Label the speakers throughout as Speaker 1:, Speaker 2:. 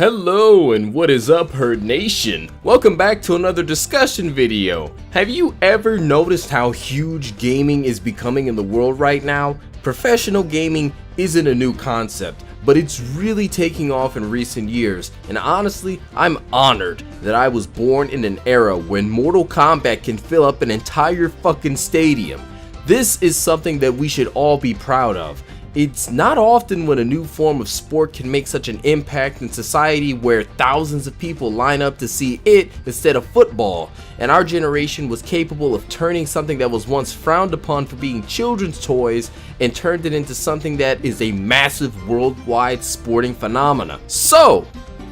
Speaker 1: Hello and what is up, Herd Nation? Welcome back to another discussion video. Have you ever noticed how huge gaming is becoming in the world right now? Professional gaming isn't a new concept, but it's really taking off in recent years, and honestly, I'm honored that I was born in an era when Mortal Kombat can fill up an entire fucking stadium. This is something that we should all be proud of. It's not often when a new form of sport can make such an impact in society where thousands of people line up to see it instead of football, and our generation was capable of turning something that was once frowned upon for being children's toys and turned it into something that is a massive worldwide sporting phenomena. So,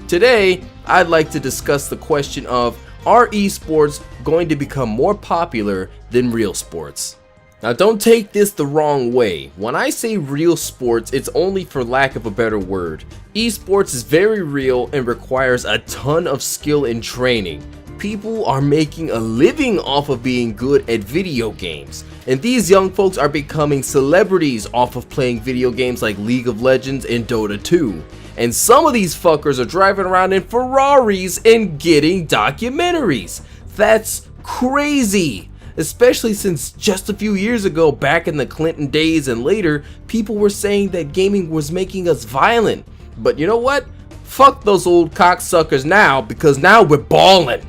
Speaker 1: today I'd like to discuss the question of, are esports going to become more popular than real sports? Now don't take this the wrong way. When I say real sports, it's only for lack of a better word. Esports is very real and requires a ton of skill and training. People are making a living off of being good at video games. And these young folks are becoming celebrities off of playing video games like League of Legends and Dota 2. And some of these fuckers are driving around in Ferraris and getting documentaries. That's crazy. Especially since just a few years ago, back in the Clinton days and later, people were saying that gaming was making us violent. But you know what? Fuck those old cocksuckers now, because now we're ballin'.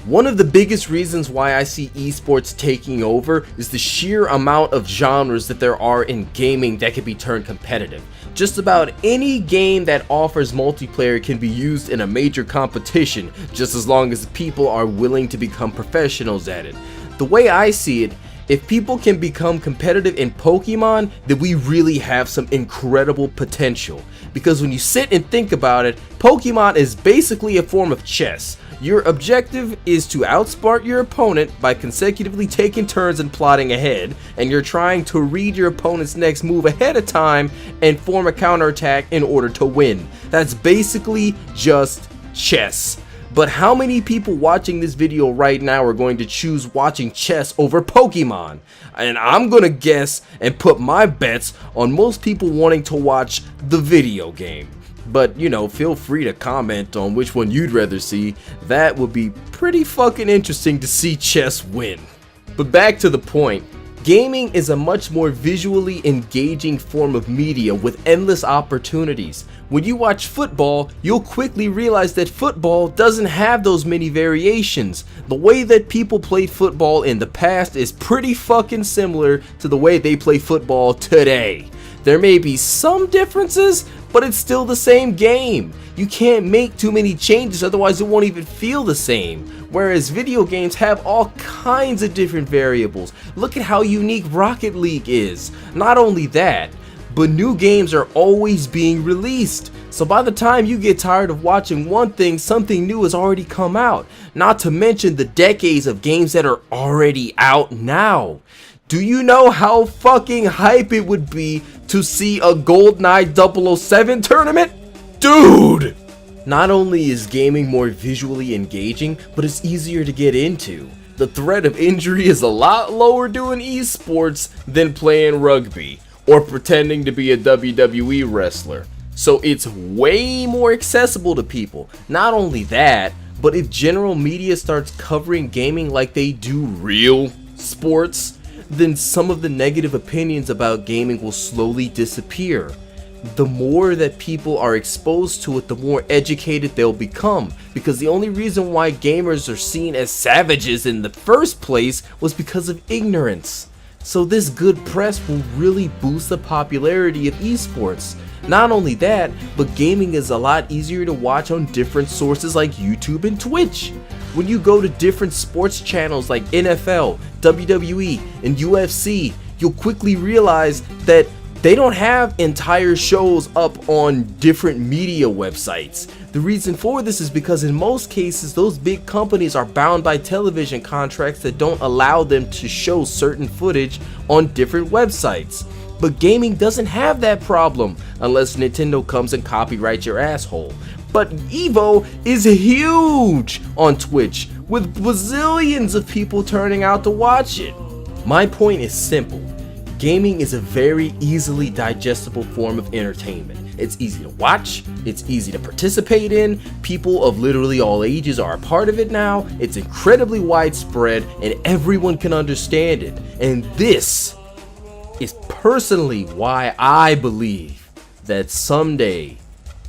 Speaker 1: One of the biggest reasons why I see esports taking over is the sheer amount of genres that there are in gaming that can be turned competitive. Just about any game that offers multiplayer can be used in a major competition, just as long as people are willing to become professionals at it. The way I see it, if people can become competitive in Pokemon, then we really have some incredible potential. Because when you sit and think about it, Pokemon is basically a form of chess. Your objective is to outsmart your opponent by consecutively taking turns and plotting ahead, and you're trying to read your opponent's next move ahead of time and form a counterattack in order to win. That's basically just chess. But how many people watching this video right now are going to choose watching chess over Pokemon? And I'm gonna guess and put my bets on most people wanting to watch the video game. But you know, feel free to comment on which one you'd rather see. That would be pretty fucking interesting to see chess win. But back to the point. Gaming is a much more visually engaging form of media with endless opportunities. When you watch football, you'll quickly realize that football doesn't have those many variations. The way that people played football in the past is pretty fucking similar to the way they play football today. There may be some differences, but it's still the same game. You can't make too many changes, otherwise it won't even feel the same. Whereas video games have all kinds of different variables. Look at how unique Rocket League is. Not only that, but new games are always being released. So by the time you get tired of watching one thing, something new has already come out. Not to mention the decades of games that are already out now. Do you know how fucking hype it would be to see a GoldenEye 007 tournament? Dude! Not only is gaming more visually engaging, but it's easier to get into. The threat of injury is a lot lower doing esports than playing rugby or pretending to be a WWE wrestler. So it's way more accessible to people. Not only that, but if general media starts covering gaming like they do real sports, then some of the negative opinions about gaming will slowly disappear. The more that people are exposed to it, the more educated they'll become, because the only reason why gamers are seen as savages in the first place was because of ignorance. So this good press will really boost the popularity of esports. Not only that, but gaming is a lot easier to watch on different sources like YouTube and Twitch. When you go to different sports channels like NFL, WWE, and UFC, you'll quickly realize that they don't have entire shows up on different media websites. The reason for this is because in most cases, those big companies are bound by television contracts that don't allow them to show certain footage on different websites. But gaming doesn't have that problem unless Nintendo comes and copyrights your asshole. But Evo is huge on Twitch, with bazillions of people turning out to watch it. My point is simple. Gaming is a very easily digestible form of entertainment. It's easy to watch, it's easy to participate in, people of literally all ages are a part of it now, it's incredibly widespread, and everyone can understand it. And this is personally why I believe that someday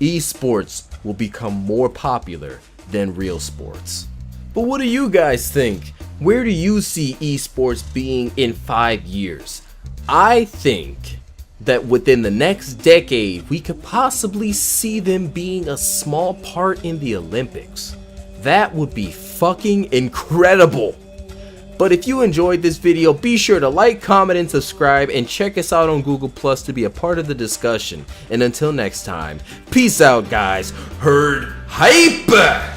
Speaker 1: esports will become more popular than real sports. But what do you guys think? Where do you see esports being in 5 years? I think that within the next decade, we could possibly see them being a small part in the Olympics. That would be fucking incredible. But if you enjoyed this video, be sure to like, comment, and subscribe, and check us out on Google Plus to be a part of the discussion. And until next time, peace out, guys. Herd hype!